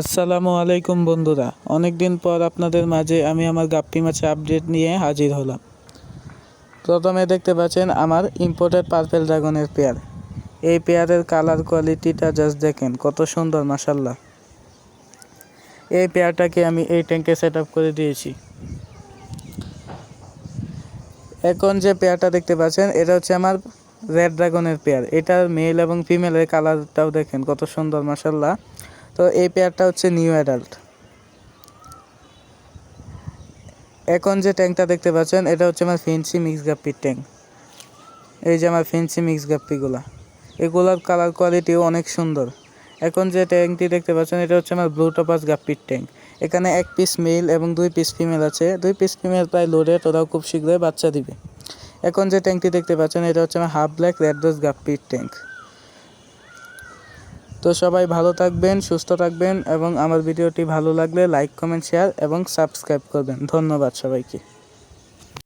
আসসালামু আলাইকুম বন্ধুরা, অনেক দিন পর আপনাদের মাঝে আমি আমার গাপ্পি মাছের আপডেট নিয়ে হাজির হলাম। প্রথমে দেখতে পাচ্ছেন আমার ইম্পোর্টেড পার্পেল ড্রাগনের পেয়ার। এই পেয়ারের কালার কোয়ালিটিটা জাস্ট দেখেন, কত সুন্দর মাশাল্লাহ। এই পেয়ারটাকে আমি এই ট্যাঙ্কে সেট আপ করে দিয়েছি। এখন যে পেয়ারটা দেখতে পাচ্ছেন এটা হচ্ছে আমার রেড ড্রাগনের পেয়ার। এটার মেল এবং ফিমেলের কালারটাও দেখেন কত সুন্দর মাশাল্লাহ। তো এই পেয়ারটা হচ্ছে নিউ অ্যাডাল্ট। এখন যে ট্যাঙ্কটা দেখতে পাচ্ছেন এটা হচ্ছে আমার ফেন্সি মিক্স গাপ্পির ট্যাঙ্ক। এই যে আমার ফেন্সি মিক্স গাপ্পিগুলা, এগুলার কালার কোয়ালিটিও অনেক সুন্দর। এখন যে ট্যাঙ্কটি দেখতে পাচ্ছেন এটা হচ্ছে আমার ব্লু টপাস গাপ্পির ট্যাঙ্ক। এখানে 1 পিস মেল এবং 2 পিস ফিমেল আছে। 2 পিস ফিমেল প্রায় লোডেড, ওরাও খুব শীঘ্রই বাচ্চা দিবে। এখন যে ট্যাঙ্কটি দেখতে পাচ্ছেন এটা হচ্ছে আমার হাফ ব্ল্যাক রেড রোজ গাপ্পির ট্যাঙ্ক। তো সবাই ভালো থাকবেন, সুস্থ থাকবেন এবং আমার ভিডিওটি ভালো লাগলে লাইক, কমেন্ট, শেয়ার এবং সাবস্ক্রাইব করবেন। ধন্যবাদ সবাইকে।